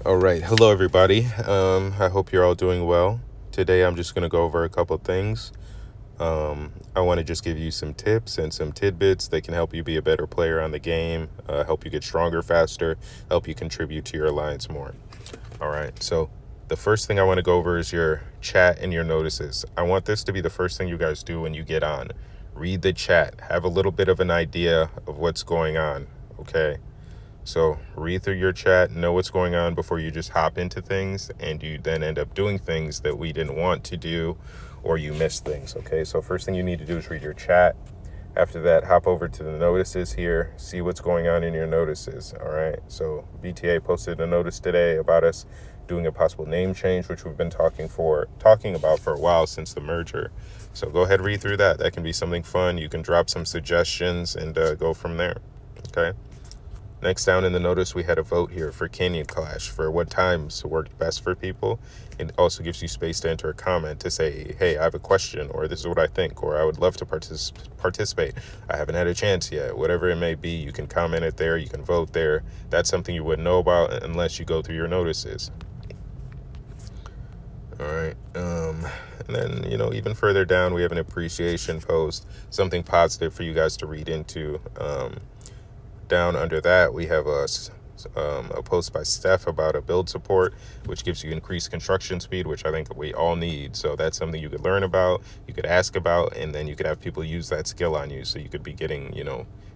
All right. Hello, everybody. I hope you're all doing well. Today, I'm just going to go over a couple things. I want to just give you some tips and some tidbits that can help you be a better player on the game, help you get stronger faster, help you contribute to your alliance more. All right. So, the first thing I want to go over is your chat and your notices. I want this to be the first thing you guys do when you get on. Read the chat, have a little bit of an idea of what's going on. Okay. So read through your chat, know what's going on before you just hop into things and you then end up doing things that we didn't want to do or you miss things. Okay, so first thing you need to do is read your chat. After that, hop over to the notices here, see what's going on in your notices. All right, so BTA posted a notice today about us doing a possible name change, which we've been talking about for a while since the merger. So go ahead, read through that. That can be something fun. You can drop some suggestions and go from there. Okay. Next down in the notice, we had a vote here for Canyon Clash for what times worked best for people. It also gives you space to enter a comment to say, hey, I have a question, or this is what I think, or I would love to participate. I haven't had a chance yet. Whatever it may be, you can comment it there, you can vote there. That's something you wouldn't know about unless you go through your notices. All right. And then, even further down, we have an appreciation post, something positive for you guys to read into. Down under that, we have a post by Steph about a build support, which gives you increased construction speed, which I think we all need. So that's something you could learn about, you could ask about, and then you could have people use that skill on you. So you could be getting,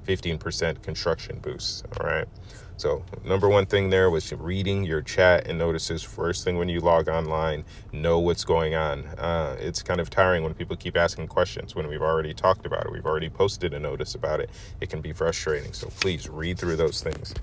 15% construction boosts. All right. So number one thing there was reading your chat and notices first thing when you log online, know what's going on. It's kind of tiring when people keep asking questions when we've already talked about it. We've already posted a notice about it. It can be frustrating. So please read through those things.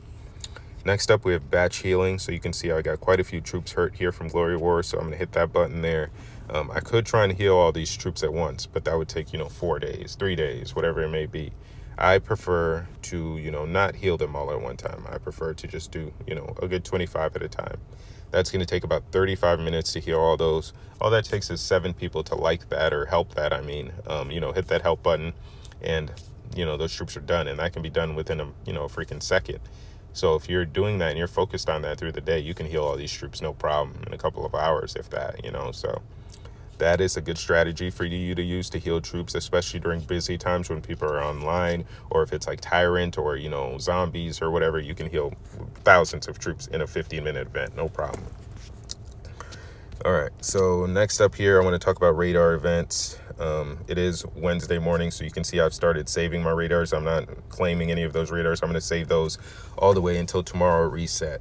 Next up, we have batch healing. So you can see I got quite a few troops hurt here from Glory War. So I'm going to hit that button there. I could try and heal all these troops at once, but that would take, 4 days, 3 days, whatever it may be. I prefer to, not heal them all at one time. I prefer to just do, a good 25 at a time. That's going to take about 35 minutes to heal all those. All that takes is 7 people to like that or help that. Hit that help button and, those troops are done. And that can be done within a freaking second. So if you're doing that and you're focused on that through the day, you can heal all these troops no problem in a couple of hours, if that, so. That is a good strategy for you to use to heal troops, especially during busy times when people are online, or if it's like Tyrant or, zombies or whatever, you can heal thousands of troops in a 15-minute event, no problem. All right, so next up here, I want to talk about radar events. It is Wednesday morning, so you can see I've started saving my radars. I'm not claiming any of those radars. I'm going to save those all the way until tomorrow reset.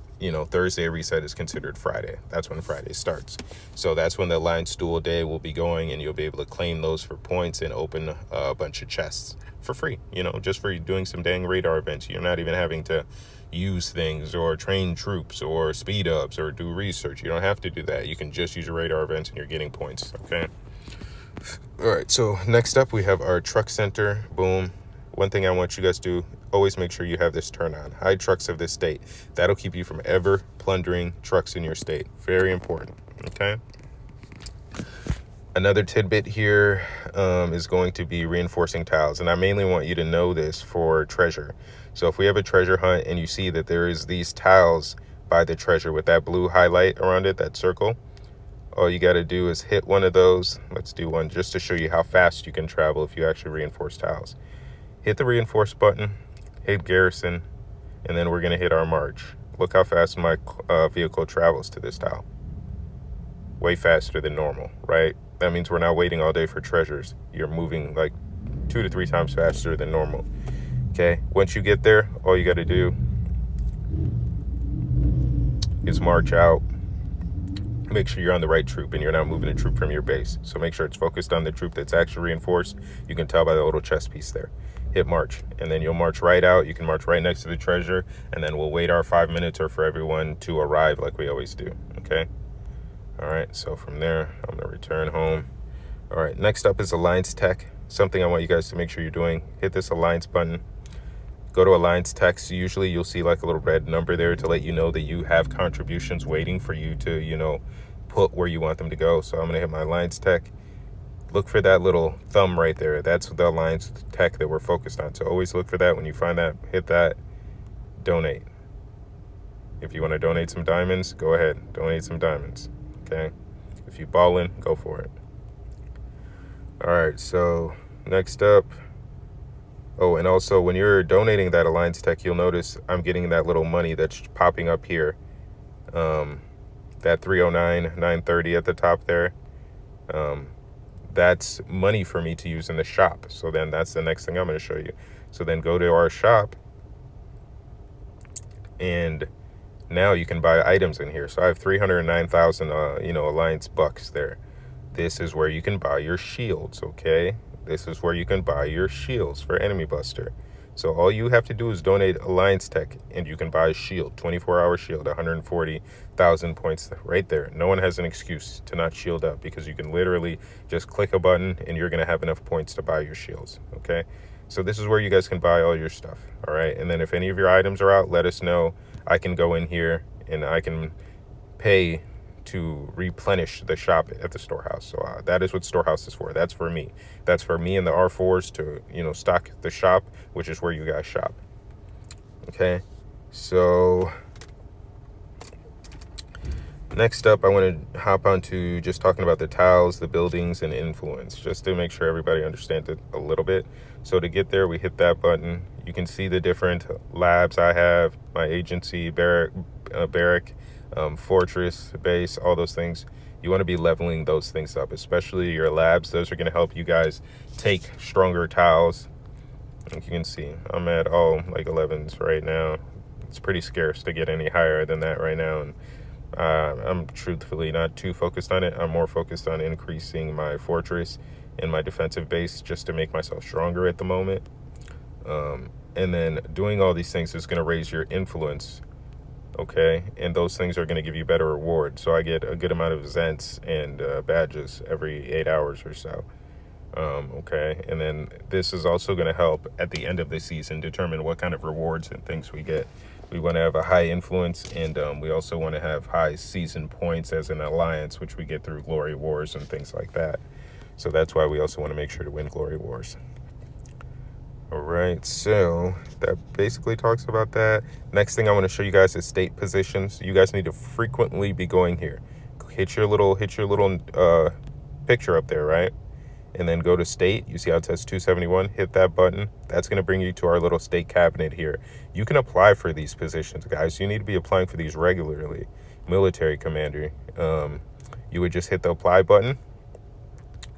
Thursday reset is considered Friday. That's when Friday starts. So that's when the Alliance Duel Day will be going, and you'll be able to claim those for points and open a bunch of chests for free, just for doing some dang radar events. You're not even having to use things or train troops or speed ups or do research. You don't have to do that. You can just use your radar events and you're getting points. Okay. All right. So next up, we have our truck center. Boom. One thing I want you guys to do, always make sure you have this turned on. Hide trucks of this state. That'll keep you from ever plundering trucks in your state. Very important. Okay. Another tidbit here is going to be reinforcing tiles. And I mainly want you to know this for treasure. So if we have a treasure hunt and you see that there is these tiles by the treasure with that blue highlight around it, that circle, all you got to do is hit one of those. Let's do one just to show you how fast you can travel if you actually reinforce tiles. Hit the reinforce button, hit garrison, and then we're going to hit our march. Look how fast my vehicle travels to this tile. Way faster than normal, right? That means we're not waiting all day for treasures. You're moving like 2 to 3 times faster than normal. Okay, once you get there, all you got to do is march out. Make sure you're on the right troop and you're not moving a troop from your base. So make sure it's focused on the troop that's actually reinforced. You can tell by the little chess piece there. Hit march, and then you'll march right out. You can march right next to the treasure, and then we'll wait our 5 minutes or for everyone to arrive like we always do. Okay. All right, so from there, I'm going to return home. All right, next up is Alliance Tech. Something I want you guys to make sure you're doing. Hit this Alliance button. Go to Alliance Text. Usually you'll see like a little red number there to let you know that you have contributions waiting for you to, put where you want them to go. So I'm going to hit my Alliance Tech. Look for that little thumb right there. That's the Alliance Tech that we're focused on. So always look for that. When you find that, hit that, donate. If you want to donate some diamonds, go ahead, donate some diamonds. Okay, if you ballin', go for it. All right, so next up. Oh, and also when you're donating that Alliance Tech, you'll notice I'm getting that little money that's popping up here. That 309, 930 at the top there. That's money for me to use in the shop. So then that's the next thing I'm going to show you. So then go to our shop, and now you can buy items in here. So I have 309,000 Alliance bucks there. This is where you can buy your shields, okay? This is where you can buy your shields for Enemy Buster. So all you have to do is donate Alliance Tech, and you can buy a shield, 24-hour shield, 140,000 points right there. No one has an excuse to not shield up, because you can literally just click a button and you're going to have enough points to buy your shields, okay? So this is where you guys can buy all your stuff, all right? And then if any of your items are out, let us know. I can go in here and I can pay to replenish the shop at the storehouse. So that is what storehouse is for. That's for me. That's for me and the R4s to, stock the shop, which is where you guys shop. Okay. So next up, I want to hop onto just talking about the tiles, the buildings, and influence, just to make sure everybody understands it a little bit. So to get there, we hit that button. You can see the different labs I have, my agency, barrack, fortress, base, all those things. You want to be leveling those things up, especially your labs. Those are going to help you guys take stronger tiles. Like you can see, I'm at all like 11s right now. It's pretty scarce to get any higher than that right now. And I'm truthfully not too focused on it. I'm more focused on increasing my fortress and my defensive base just to make myself stronger at the moment. And then doing all these things is going to raise your influence. Okay, and those things are going to give you better rewards. So I get a good amount of Zents and badges every 8 hours or so. Okay, and then this is also going to help at the end of the season determine what kind of rewards and things we get. We want to have a high influence, and we also want to have high season points as an alliance, which we get through Glory Wars and things like that. So that's why we also want to make sure to win Glory Wars. All right, so that basically talks about that. Next thing I want to show you guys is state positions. You guys need to frequently be going here. Hit your little picture up there, right? And then go to state. You see how it says 271? Hit that button. That's going to bring you to our little state cabinet here. You can apply for these positions, guys. You need to be applying for these regularly. Military commander. You would just hit the apply button.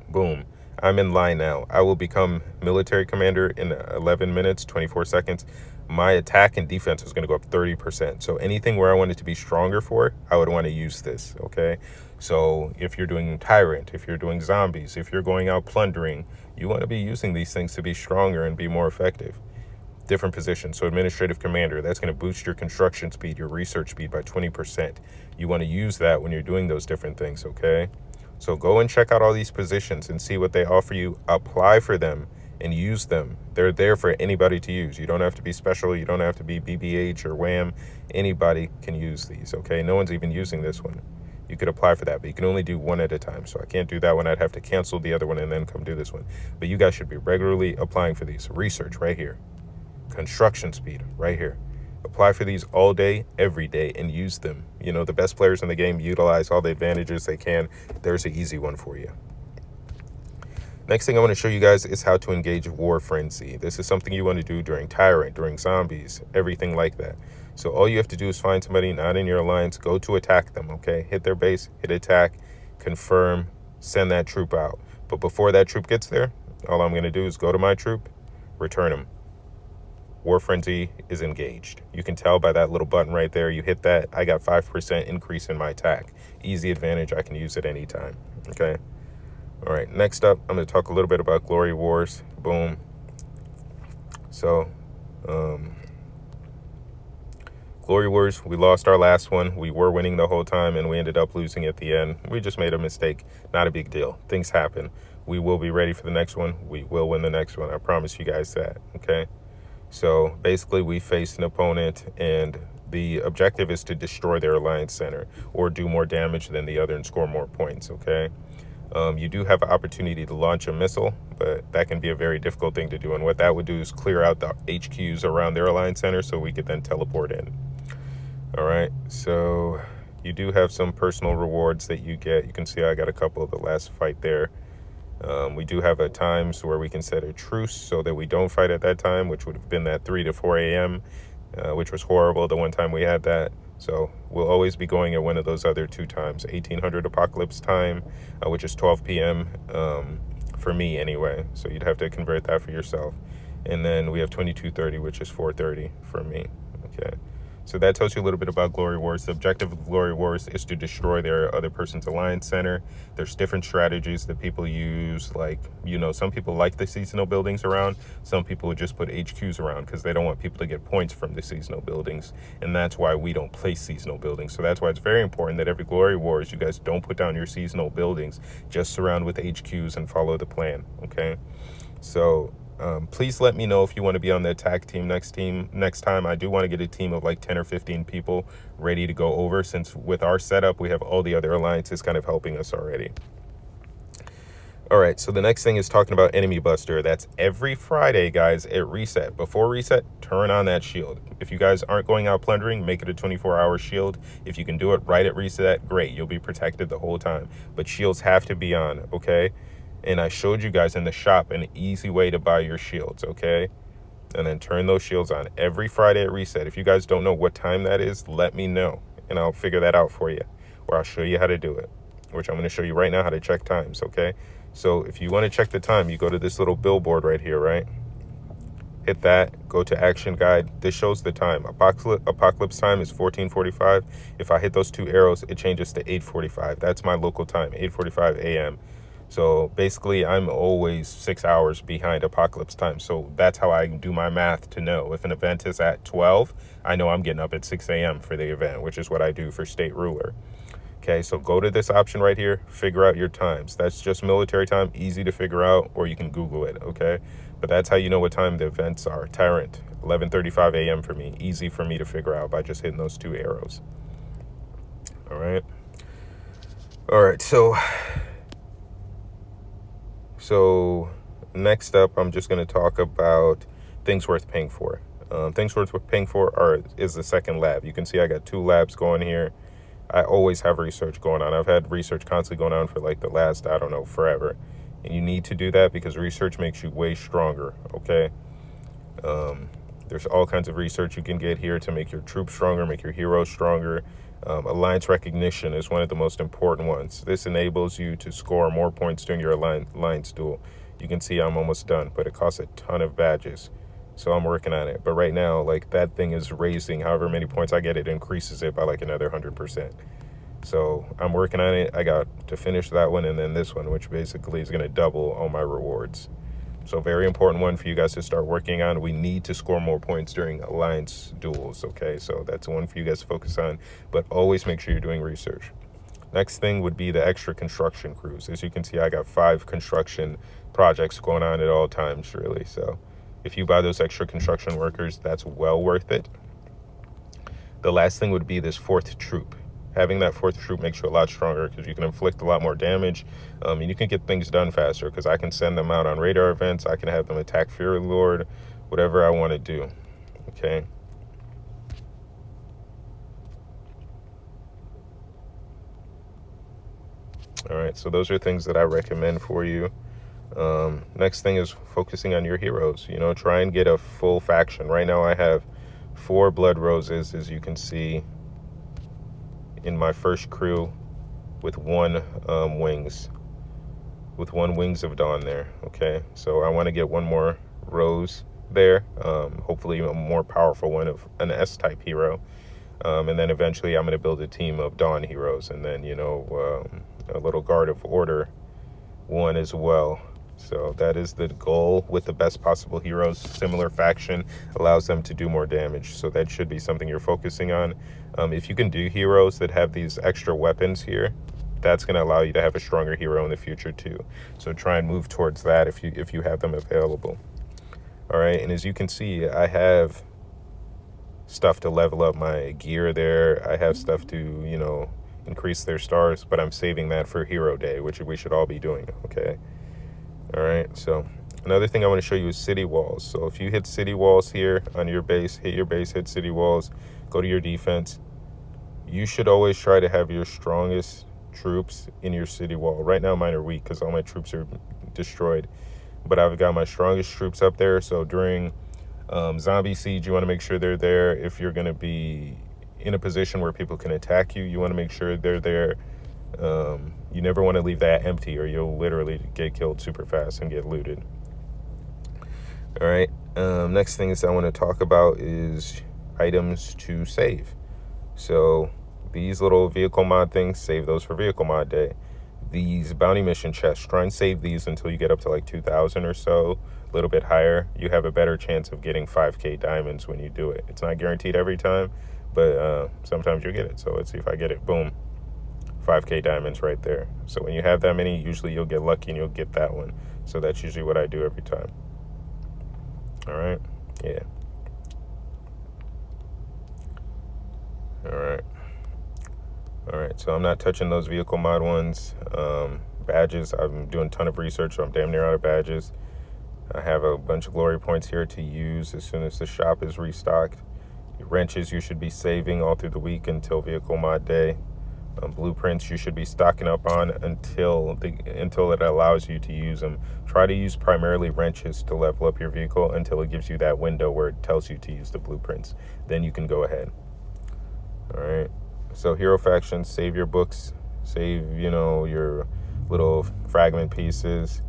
Boom. I'm in line now. I will become military commander in 11 minutes, 24 seconds. My attack and defense is going to go up 30%. So anything where I want it to be stronger for, I would want to use this, okay? So if you're doing tyrant, if you're doing zombies, if you're going out plundering, you want to be using these things to be stronger and be more effective. Different positions. So administrative commander, that's going to boost your construction speed, your research speed by 20%. You want to use that when you're doing those different things, okay? So go and check out all these positions and see what they offer you. Apply for them and use them. They're there for anybody to use. You don't have to be special. You don't have to be BBH or WHAM. Anybody can use these, okay? No one's even using this one. You could apply for that, but you can only do one at a time. So I can't do that one. I'd have to cancel the other one and then come do this one. But you guys should be regularly applying for these. Research right here. Construction speed right here. Apply for these all day, every day, and use them. The best players in the game utilize all the advantages they can. There's an easy one for you. Next thing I want to show you guys is how to engage War Frenzy. This is something you want to do during Tyrant, during Zombies, everything like that. So all you have to do is find somebody not in your alliance, go to attack them, okay? Hit their base, hit attack, confirm, send that troop out. But before that troop gets there, all I'm going to do is go to my troop, return them. War Frenzy is engaged. You can tell by that little button right there. You hit that, I got 5% increase in my attack. Easy advantage. I can use it anytime. Okay. All right. Next up, I'm going to talk a little bit about Glory Wars. Boom. So, Glory Wars, we lost our last one. We were winning the whole time, and we ended up losing at the end. We just made a mistake. Not a big deal. Things happen. We will be ready for the next one. We will win the next one. I promise you guys that. Okay. So basically we faced an opponent, and the objective is to destroy their alliance center or do more damage than the other and score more points, okay? You do have an opportunity to launch a missile, but that can be a very difficult thing to do. And what that would do is clear out the HQs around their alliance center so we could then teleport in. All right, so you do have some personal rewards that you get. You can see I got a couple of the last fight there. We do have at times where we can set a truce so that we don't fight at that time, which would have been that 3 to 4 a.m., which was horrible the one time we had that. So we'll always be going at one of those other two times, 1800 Apocalypse time, which is 12 p.m. For me anyway. So you'd have to convert that for yourself. And then we have 2230, which is 4:30 for me. Okay. So that tells you a little bit about Glory Wars. The objective of Glory Wars is to destroy their other person's alliance center. There's different strategies that people use. Like, some people like the seasonal buildings around. Some people would just put HQs around because they don't want people to get points from the seasonal buildings. And that's why we don't place seasonal buildings. So that's why it's very important that every Glory Wars, you guys don't put down your seasonal buildings. Just surround with HQs and follow the plan. Okay. So please let me know if you want to be on the attack team next time. I do want to get a team of like 10 or 15 people ready to go over, since with our setup, we have all the other alliances kind of helping us already. All right, so the next thing is talking about Enemy Buster. That's every Friday, guys, at reset. Before reset, turn on that shield. If you guys aren't going out plundering, make it a 24-hour shield. If you can do it right at reset, great. You'll be protected the whole time. But shields have to be on, okay? And I showed you guys in the shop an easy way to buy your shields, okay? And then turn those shields on every Friday at reset. If you guys don't know what time that is, let me know, and I'll figure that out for you, or I'll show you how to do it, which I'm going to show you right now how to check times, okay? So if you want to check the time, you go to this little billboard right here, right? Hit that, go to action guide. This shows the time. Apocalypse time is 14:45. If I hit those two arrows, it changes to 8:45. That's my local time, 8:45 a.m. So basically, I'm always 6 hours behind Apocalypse time. So that's how I do my math to know. If an event is at 12, I know I'm getting up at 6 a.m. for the event, which is what I do for State Ruler. Okay, so go to this option right here, figure out your times. That's just military time, easy to figure out, or you can Google it, okay? But that's how you know what time the events are. Tyrant, 11:35 a.m. for me. Easy for me to figure out by just hitting those two arrows. All right. All right, So next up, I'm just going to talk about things worth paying for. Things worth paying for is the second lab. You can see I got 2 labs going here. I always have research going on. I've had research constantly going on for like the last, I don't know, forever. And you need to do that because research makes you way stronger, okay? There's all kinds of research you can get here to make your troops stronger, make your heroes stronger. Alliance recognition is one of the most important ones. This enables you to score more points during your alliance duel. You can see I'm almost done, but it costs a ton of badges. So I'm working on it. But right now, like, that thing is raising. However many points I get, it increases it by like another 100%. So I'm working on it. I got to finish that one and then this one, which basically is going to double all my rewards. So very important one for you guys to start working on. We need to score more points during alliance duels, okay? So that's one for you guys to focus on, but always make sure you're doing research. Next thing would be the extra construction crews. As you can see, I got 5 construction projects going on at all times, really. So if you buy those extra construction workers, that's well worth it. The last thing would be this 4th troop. Having that 4th troop makes you a lot stronger because you can inflict a lot more damage, and you can get things done faster because I can send them out on radar events. I can have them attack Fury Lord, whatever I want to do, okay? All right, so those are things that I recommend for you. Next thing is focusing on your heroes. Try and get a full faction. Right now I have 4 Blood Roses, as you can see, in my first crew with 1 Wings of Dawn there, okay? So I want to get 1 more Rose there, hopefully a more powerful one of an S-type hero. And then eventually I'm going to build a team of Dawn heroes, and then, a little Guard of Order one as well. So that is the goal with the best possible heroes. Similar faction allows them to do more damage. So that should be something you're focusing on. If you can do heroes that have these extra weapons here, that's going to allow you to have a stronger hero in the future too. So try and move towards that if you have them available. All right, and as you can see, I have stuff to level up my gear there. I have stuff to, increase their stars, but I'm saving that for Hero Day, which we should all be doing, okay? All right, so another thing I want to show you is city walls. So if you hit city walls here on your base, hit your base, hit city walls, go to your defense. you should always try to have your strongest troops in your city wall. Right now mine are weak because all my troops are destroyed, but I've got my strongest troops up there. So during zombie siege, you want to make sure they're there. If you're going to be in a position where people can attack you, you want to make sure they're there. You never want to leave that empty, or you'll literally get killed super fast and get looted. All right. Next things I want to talk about is items to save. So these little vehicle mod things, save those for vehicle mod day. These bounty mission chests, try and save these until you get up to like 2,000 or so, a little bit higher. You have a better chance of getting 5k diamonds when you do it. It's not guaranteed every time, but sometimes you get it. So let's see if I get it. Boom, 5k diamonds right there. So when you have that many, usually you'll get lucky and you'll get that one. So that's usually what I do every time. All right. Yeah. All right, so I'm not touching those vehicle mod ones. Badges, I'm doing a ton of research, so I'm damn near out of badges. I have a bunch of glory points here to use as soon as the shop is restocked. Wrenches you should be saving all through the week until vehicle mod day. Blueprints you should be stocking up on until it allows you to use them. Try to use primarily wrenches to level up your vehicle until it gives you that window where it tells you to use the blueprints. Then you can go ahead. All right. So hero factions, save your books, save, your little fragment pieces,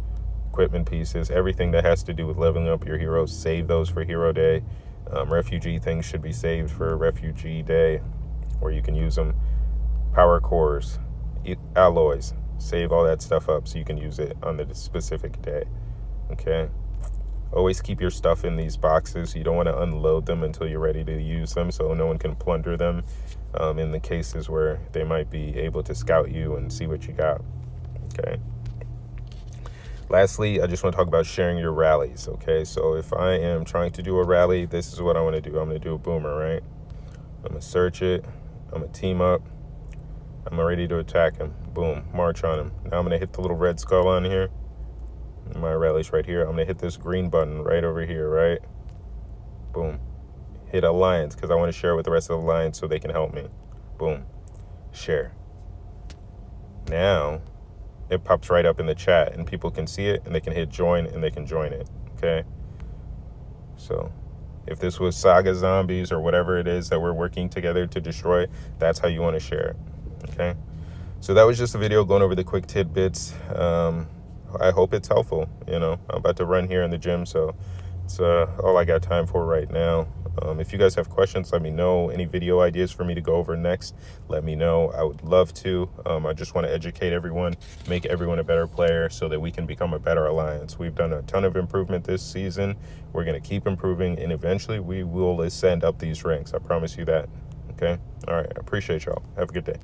equipment pieces, everything that has to do with leveling up your heroes, save those for hero day. Refugee things should be saved for refugee day where you can use them. Power cores, alloys, save all that stuff up so you can use it on the specific day. Okay. Always keep your stuff in these boxes. You don't want to unload them until you're ready to use them, so no one can plunder them in the cases where they might be able to scout you and see what you got. Okay. Lastly, I just want to talk about sharing your rallies. Okay, so if I am trying to do a rally, this is what I want to do. I'm going to do a boomer, right? I'm going to search it. I'm going to team up. I'm ready to attack him. Boom, march on him. Now I'm going to hit the little red skull on here. My rally's right here. I'm gonna hit this green button right over here, right? Boom. Hit alliance because I want to share with the rest of the alliance so they can help me. Boom. Share. Now it pops right up in the chat and people can see it and they can hit join and they can join it. Okay. So if this was Saga Zombies or whatever it is that we're working together to destroy, that's how you want to share it. Okay. So that was just a video going over the quick tidbits. I hope it's helpful. I'm about to run here in the gym, so it's all I got time for right now. If you guys have questions, let me know. Any video ideas for me to go over next, let me know. I would love to. I just want to educate everyone, make everyone a better player so that we can become a better alliance. We've done a ton of improvement this season. We're going to keep improving, and eventually we will ascend up these ranks. I promise you that. Okay? All right. I appreciate y'all. Have a good day.